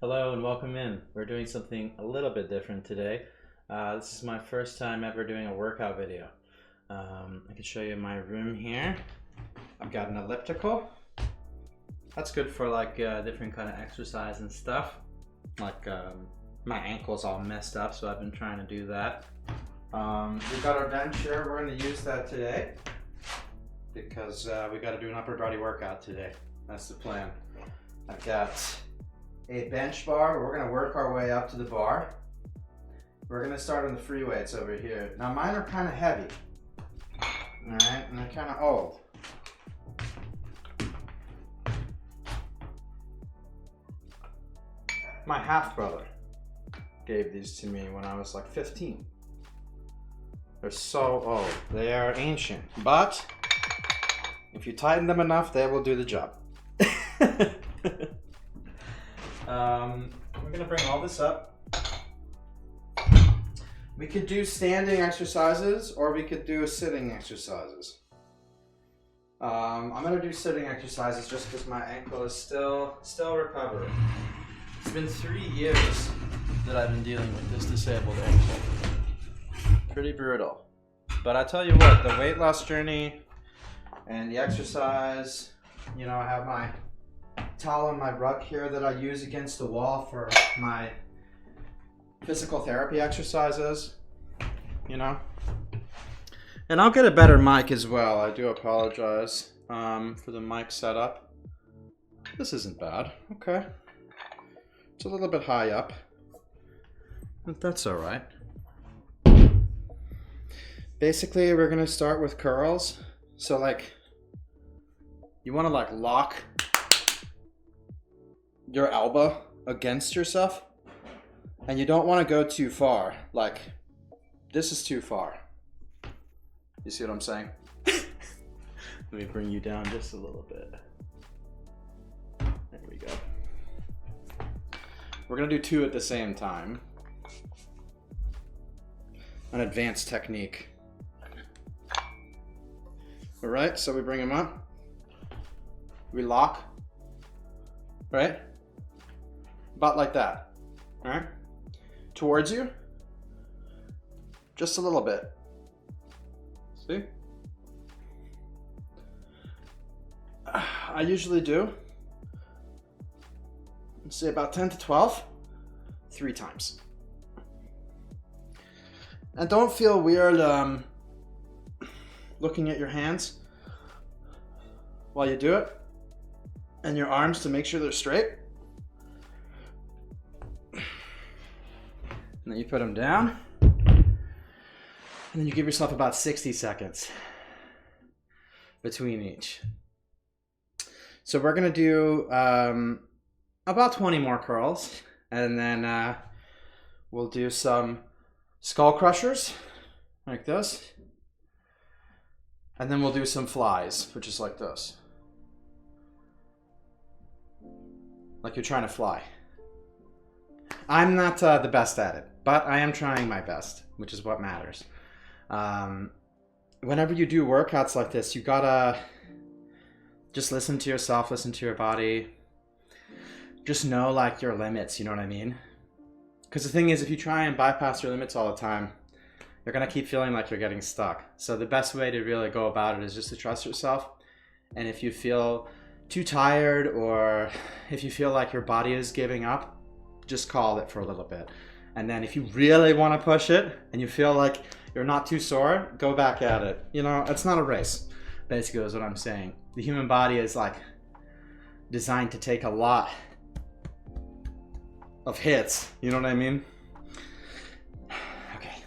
Hello and welcome in. We're doing something a little bit different today. This is my first time ever doing a workout video. I can show you my room here. I've got an elliptical. That's good for like different kind of exercise and stuff. Like my ankle's all messed up, so I've been trying to do that. We've got our bench here. We're going to use that today because we got to do an upper body workout today. That's the plan. I've got a bench bar. We're going to work our way up to the bar. We're going to start on the free weights over here. Now mine are kind of heavy. Alright, and they're kind of old. My half brother gave these to me when I was like 15. They're so old. They are ancient. But if you tighten them enough, they will do the job. We're gonna bring all this up. We could do standing exercises or we could do sitting exercises. I'm gonna do sitting exercises just because my ankle is still recovering. It's been 3 years that I've been dealing with this disabled ankle. Pretty brutal. But I tell you what, the weight loss journey and the exercise, you know, I have my towel on my rug here that I use against the wall for my physical therapy exercises, you know. And I'll get a better mic as well. I do apologize for the mic setup. This isn't bad. Okay. It's a little bit high up, but that's all right. Basically, we're gonna start with curls. So like, you wanna like lock your elbow against yourself, and you don't want to go too far. Like, this is too far. You see what I'm saying? Let me bring you down just a little bit. There we go. We're gonna do two at the same time. An advanced technique. All right, so we bring them up. We lock, right? About like that, all right? Towards you, just a little bit. See? I usually do, let's say about 10 to 12, 3 times. And don't feel weird looking at your hands while you do it, and your arms to make sure they're straight. And then you put them down, and then you give yourself about 60 seconds between each. So we're gonna do about 20 more curls, and then we'll do some skull crushers, like this. And then we'll do some flies, which is like this. Like you're trying to fly. I'm not the best at it, but I am trying my best, which is what matters. Whenever you do workouts like this, you gotta just listen to yourself, listen to your body. Just know like your limits, you know what I mean? Because the thing is, if you try and bypass your limits all the time, you're gonna keep feeling like you're getting stuck. So the best way to really go about it is just to trust yourself. And if you feel too tired, or if you feel like your body is giving up, just call it for a little bit. And then if you really want to push it and you feel like you're not too sore, go back at it. You know, it's not a race, basically is what I'm saying. The human body is like designed to take a lot of hits, you know what I mean? Okay.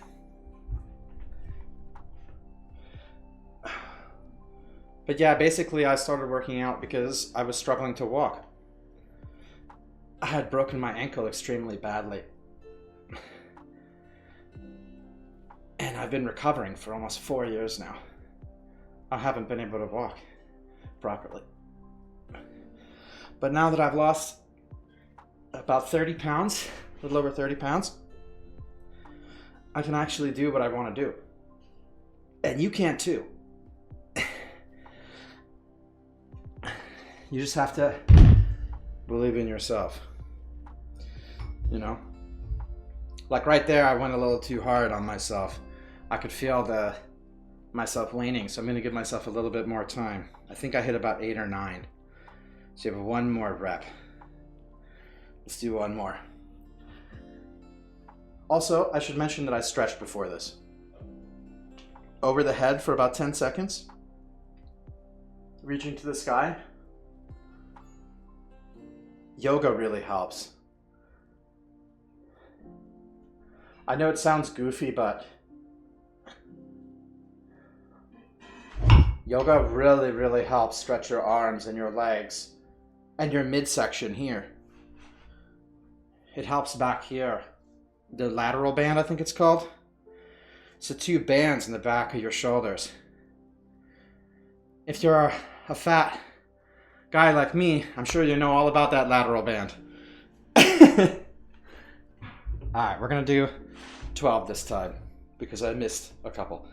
But yeah, basically I started working out because I was struggling to walk. I had broken my ankle extremely badly. And I've been recovering for almost 4 years now. I haven't been able to walk properly. But now that I've lost about 30 pounds, a little over 30 pounds, I can actually do what I want to do. And you can too. You just have to believe in yourself. you know? Like right there, I went a little too hard on myself. I could feel myself waning, so I'm gonna give myself a little bit more time. I think I hit about 8 or 9. So you have one more rep. Let's do one more. Also, I should mention that I stretched before this. Over the head for about 10 seconds. Reaching to the sky. Yoga really helps. I know it sounds goofy, but yoga really, really helps stretch your arms and your legs and your midsection here. It helps back here. The lateral band, I think it's called. It's the 2 bands in the back of your shoulders. If you're a fat guy like me, I'm sure you know all about that lateral band. Alright, we're gonna do 12 this time because I missed a couple.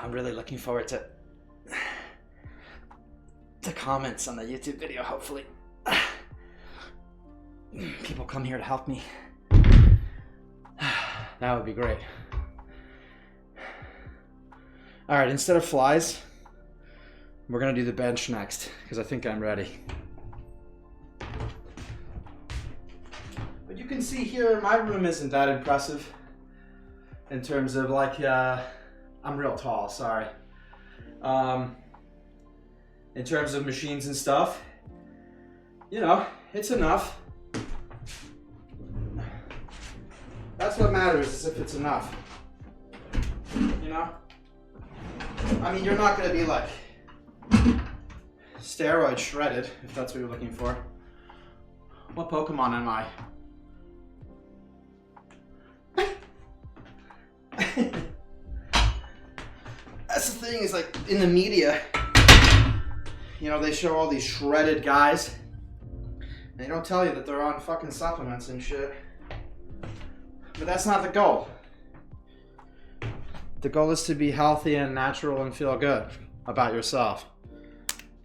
I'm really looking forward to comments on the YouTube video, hopefully. People come here to help me. That would be great. Alright, instead of flies, we're gonna do the bench next, because I think I'm ready. But you can see here, my room isn't that impressive in terms of like, I'm real tall, sorry. In terms of machines and stuff, you know, it's enough. That's what matters, is if it's enough. You know? I mean, you're not gonna be like steroid shredded, if that's what you're looking for. What Pokemon am I? That's the thing, is like in the media, you know, they show all these shredded guys and they don't tell you that they're on fucking supplements and shit. But that's not the goal. The goal is to be healthy and natural and feel good about yourself.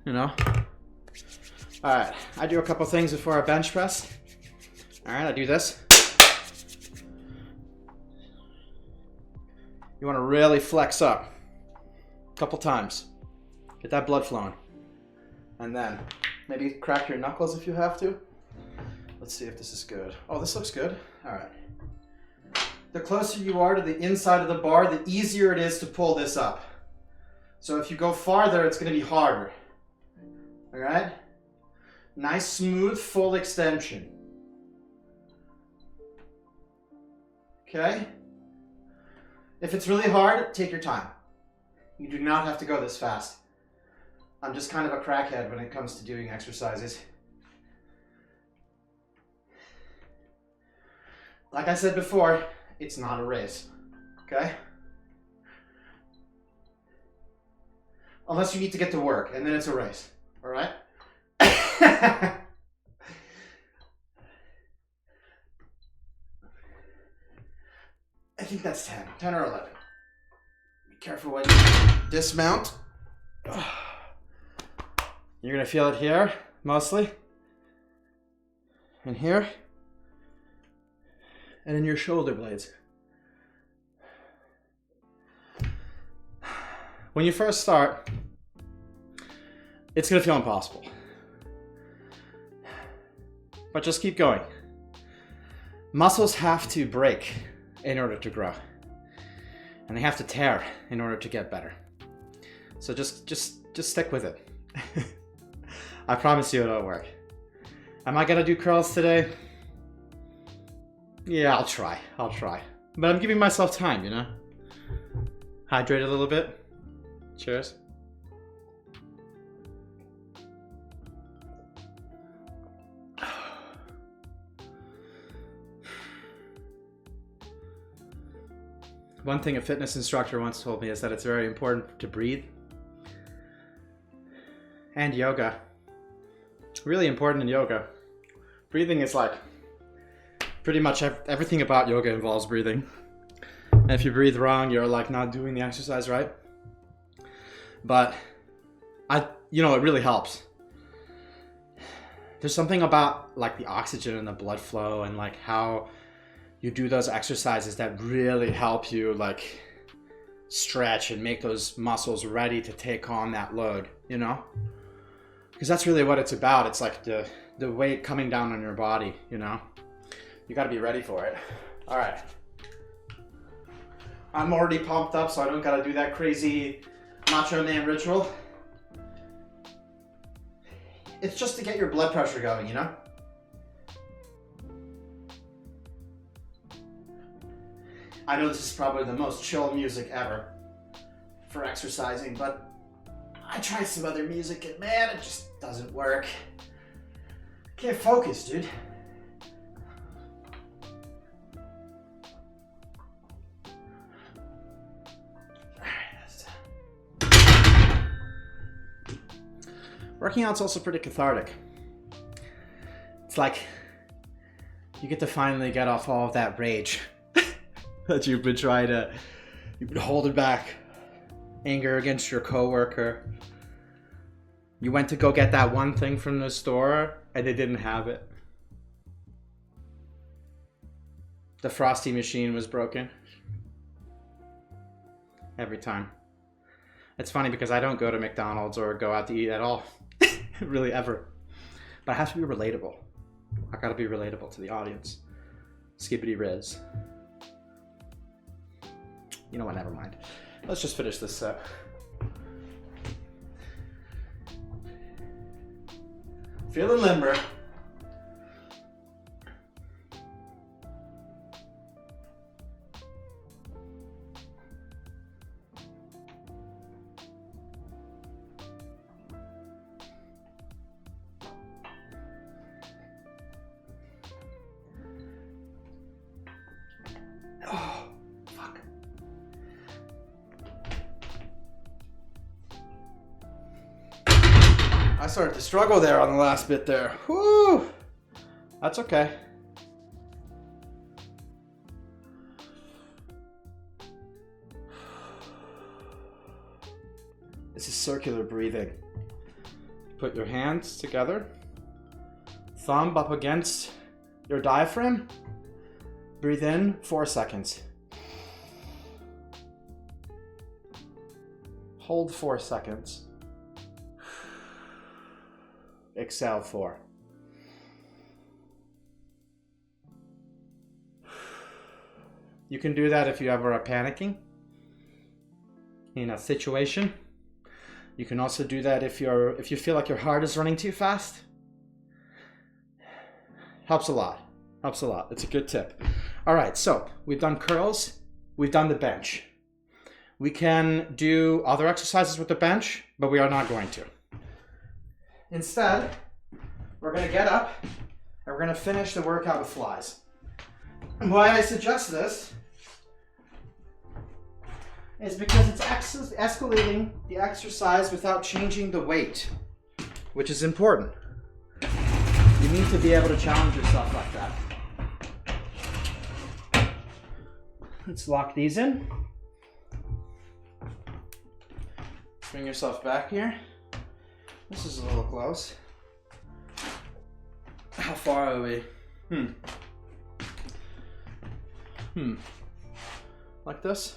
You know? Alright, I do a couple things before I bench press. Alright, I do this. You want to really flex up. A couple times. Get that blood flowing. And then maybe crack your knuckles if you have to. Let's see if this is good. Oh, this looks good. Alright. The closer you are to the inside of the bar, the easier it is to pull this up. So if you go farther, it's going to be harder. Alright? Nice, smooth, full extension. Okay? If it's really hard, take your time. You do not have to go this fast. I'm just kind of a crackhead when it comes to doing exercises. Like I said before, it's not a race, okay? Unless you need to get to work, and then it's a race, all right? I think that's 10 or 11. Be careful when you dismount. You're gonna feel it here, mostly. And here. And in your shoulder blades. When you first start, it's gonna feel impossible. But just keep going. Muscles have to break in order to grow. And they have to tear in order to get better. So just stick with it. I promise you it'll work. Am I gonna do curls today? Yeah, I'll try. But I'm giving myself time, you know? Hydrate a little bit. Cheers. One thing a fitness instructor once told me is that it's very important to breathe and yoga. Really important in yoga. Breathing is like pretty much everything about yoga involves breathing. And if you breathe wrong, you're like not doing the exercise right. But it really helps. There's something about like the oxygen and the blood flow and like how you do those exercises that really help you like stretch and make those muscles ready to take on that load, you know? Because that's really what it's about. It's like the weight coming down on your body, you know? You gotta be ready for it. All right. I'm already pumped up, so I don't gotta do that crazy Macho Man ritual. It's just to get your blood pressure going, you know? I know this is probably the most chill music ever for exercising, but I tried some other music and man, it just doesn't work. Can't focus, dude. Working out's also pretty cathartic. It's like you get to finally get off all of that rage that you've been holding back. Anger against your coworker. You went to go get that one thing from the store and they didn't have it. The Frosty machine was broken. Every time. It's funny because I don't go to McDonald's or go out to eat at all. Really, ever. But I have to be relatable. I gotta be relatable to the audience. Skibbity Riz. You know what, never mind. Let's just finish this set. Feeling limber. Oh, fuck. I started to struggle there on the last bit there. Whew. That's okay. This is circular breathing. Put your hands together. Thumb up against your diaphragm. Breathe in 4 seconds. Hold 4 seconds. Exhale 4. You can do that if you ever are panicking in a situation. You can also do that if you feel like your heart is running too fast. Helps a lot. Helps a lot. It's a good tip. All right, so we've done curls. We've done the bench. We can do other exercises with the bench, but we are not going to. Instead, we're going to get up and we're going to finish the workout with flies. And why I suggest this is because it's escalating the exercise without changing the weight, which is important. You need to be able to challenge yourself like that. Let's lock these in. Bring yourself back here. This is a little close. How far are we? Like this?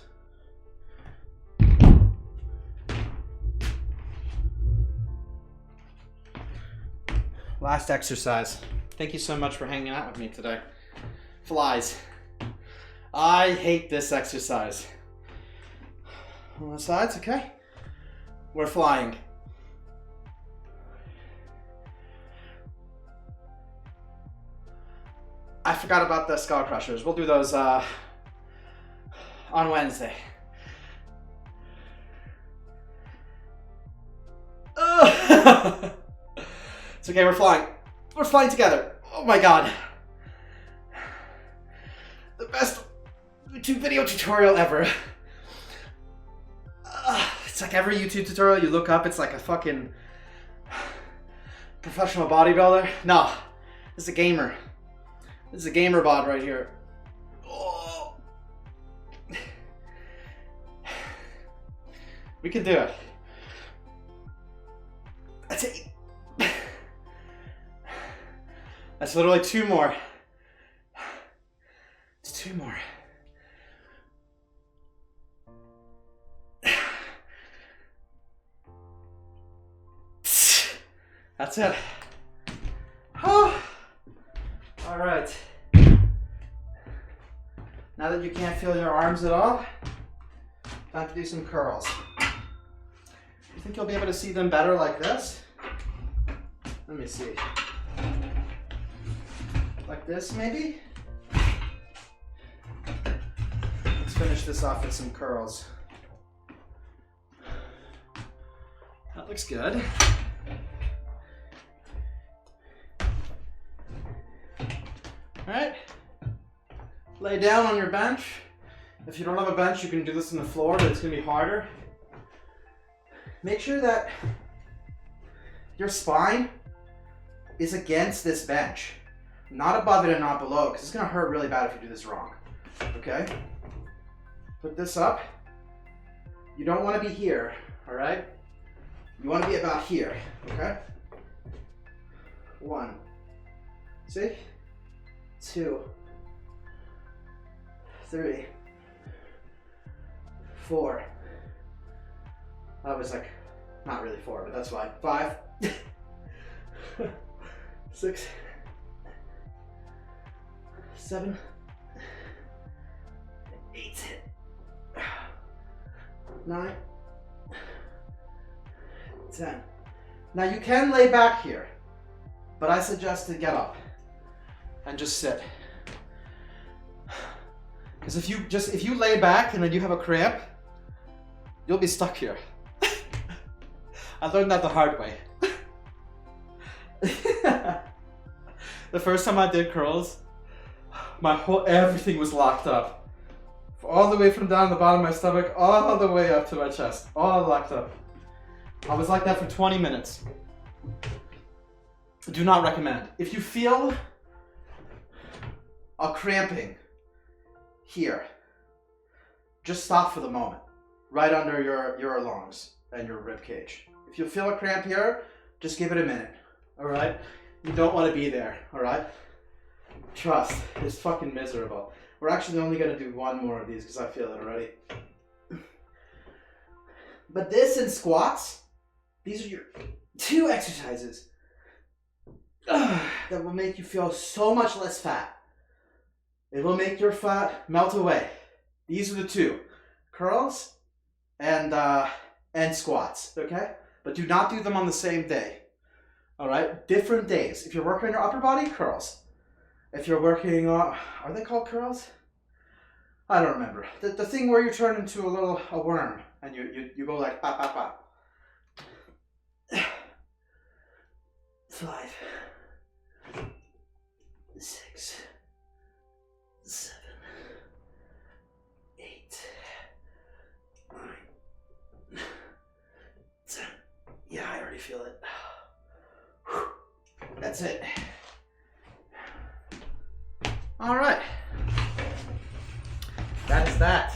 Last exercise. Thank you so much for hanging out with me today. Flies. I hate this exercise. On the sides, okay? We're flying. I forgot about the skull crushers. We'll do those on Wednesday. It's okay, we're flying. We're flying together. Oh my god. The best YouTube video tutorial ever. It's like every YouTube tutorial you look up, it's like a fucking professional bodybuilder. No, this is a gamer. This is a gamer bod right here. Oh. We can do it. That's it. That's literally 2 more. It's 2 more. That's it. Oh. All right. Now that you can't feel your arms at all, time to do some curls. You think you'll be able to see them better like this? Let me see. Like this, maybe? Let's finish this off with some curls. That looks good. All right. Lay down on your bench. If you don't have a bench, you can do this on the floor, but it's gonna be harder. Make sure that your spine is against this bench, not above it and not below, because it's gonna hurt really bad if you do this wrong, okay? Put this up. You don't wanna be here, all right? You wanna be about here, okay? 1, see? 2, 3, 4. That was like, not really 4, but that's fine. 5, 6, 7, 8, 9, 10. Now you can lay back here, but I suggest to get up and just sit. Because if you lay back and then you have a cramp, you'll be stuck here. I learned that the hard way. The first time I did curls, everything was locked up. All the way from down the bottom of my stomach, all the way up to my chest, all locked up. I was like that for 20 minutes. Do not recommend. If you feel a cramping here, just stop for the moment, right under your lungs and your rib cage. If you feel a cramp here, just give it a minute, all right? You don't want to be there, all right? Trust, it's fucking miserable. We're actually only gonna do 1 more of these because I feel it already. But this and squats, these are your 2 exercises that will make you feel so much less fat. It will make your fat melt away. These are the 2, curls and squats, okay? But do not do them on the same day, all right? Different days. If you're working on your upper body, curls. If you're working on, are they called curls? I don't remember. The thing where you turn into a worm and you go like pop, pop, pop. 5, 6, 7, 8, 9, 10. Yeah, I already feel it. That's it. All right. That is that.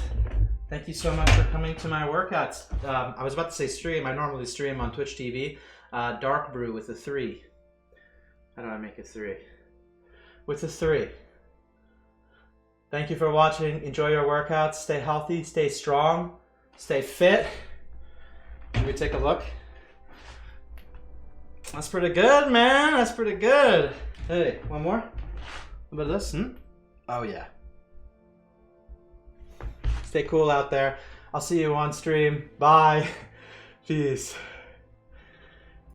Thank you so much for coming to my workouts. I was about to say stream. I normally stream on Twitch TV. Dark brew with a 3. How do I make a 3? With a 3. Thank you for watching. Enjoy your workouts. Stay healthy. Stay strong. Stay fit. Should we take a look? That's pretty good, man. That's pretty good. Hey, 1 more? How about this? Oh, yeah. Stay cool out there. I'll see you on stream. Bye. Peace.